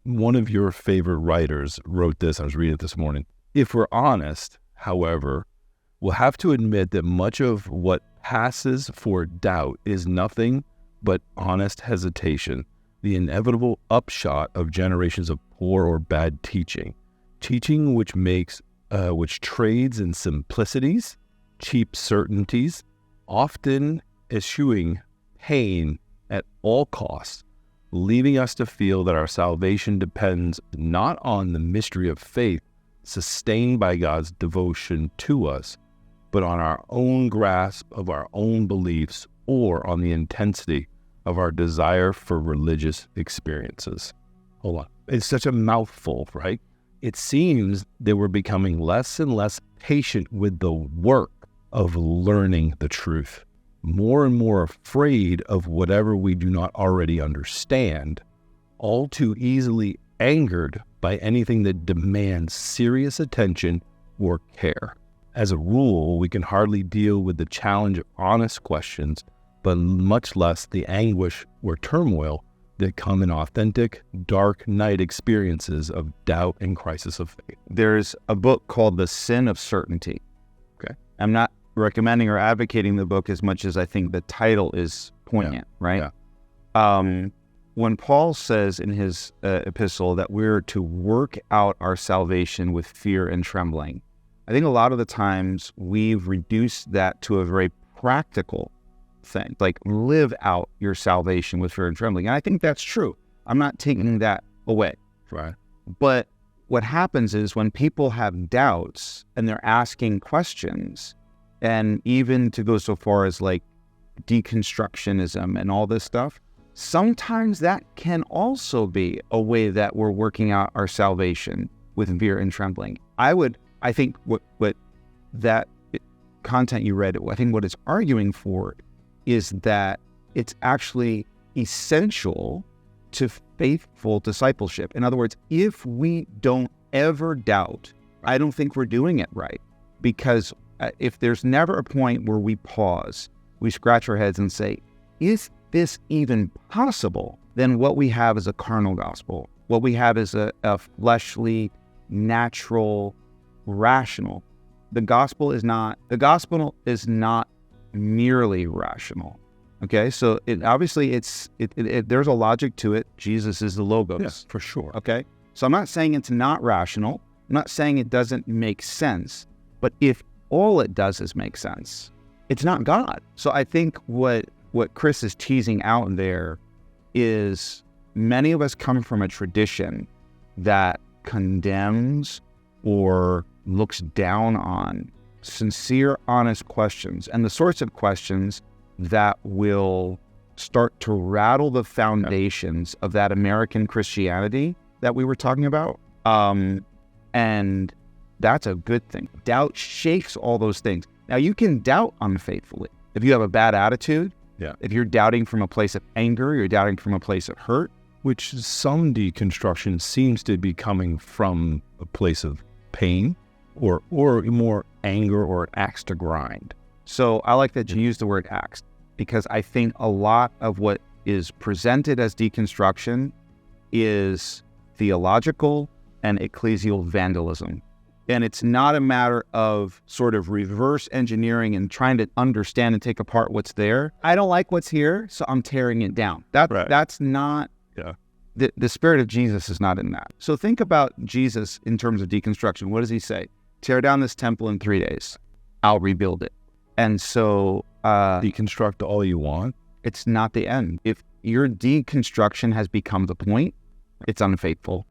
one of your favorite writers wrote this. I was reading it this morning. If we're honest, however, we'll have to admit that much of what passes for doubt is nothing but honest hesitation, the inevitable upshot of generations of poor or bad teaching which trades in simplicities, cheap certainties, often eschewing pain at all costs, leaving us to feel that our salvation depends not on the mystery of faith sustained by God's devotion to us, but on our own grasp of our own beliefs or on the intensity of our desire for religious experiences. Hold on. It's such a mouthful, right? It seems that we're becoming less and less patient with the work of learning the truth, more and more afraid of whatever we do not already understand, all too easily angered by anything that demands serious attention or care. As a rule, we can hardly deal with the challenge of honest questions, but much less the anguish or turmoil that come in authentic, dark night experiences of doubt and crisis of faith. There's a book called The Sin of Certainty. Okay. I'm not recommending or advocating the book as much as I think the title is poignant, right? Yeah. When Paul says in his epistle that we're to work out our salvation with fear and trembling, I think a lot of the times we've reduced that to a very practical thing, like live out your salvation with fear and trembling. And I think that's true. I'm not taking that away. Right. But what happens is when people have doubts and they're asking questions, and even to go so far as like deconstructionism and all this stuff, sometimes that can also be a way that we're working out our salvation with fear and trembling. I think what that content you read, I think what it's arguing for is that it's actually essential to faithful discipleship. In other words, if we don't ever doubt, I don't think we're doing it right. Because if there's never a point where we pause, we scratch our heads and say, is this even possible? Then what we have is a carnal gospel. What we have is a fleshly, natural, rational. The gospel is not merely rational. Okay, so obviously there's a logic to it. Jesus is the Logos. Yes, for sure. Okay, so I'm not saying it's not rational. I'm not saying it doesn't make sense. But if all it does is make sense, it's not God. So I think what Chris is teasing out there is many of us come from a tradition that condemns or looks down on sincere, honest questions, and the sorts of questions that will start to rattle the foundations of that American Christianity that we were talking about. And that's a good thing. Doubt shakes all those things. Now, you can doubt unfaithfully. If you have a bad attitude, if you're doubting from a place of anger, you're doubting from a place of hurt. Which some deconstruction seems to be coming from a place of pain or more anger or an axe to grind. So I like that you use the word axe, because I think a lot of what is presented as deconstruction is theological and ecclesial vandalism. And it's not a matter of sort of reverse engineering and trying to understand and take apart what's there. I don't like what's here, so I'm tearing it down. That's not... Yeah. The spirit of Jesus is not in that. So think about Jesus in terms of deconstruction. What does he say? Tear down this temple in 3 days. I'll rebuild it. And so... deconstruct all you want. It's not the end. If your deconstruction has become the point, it's unfaithful.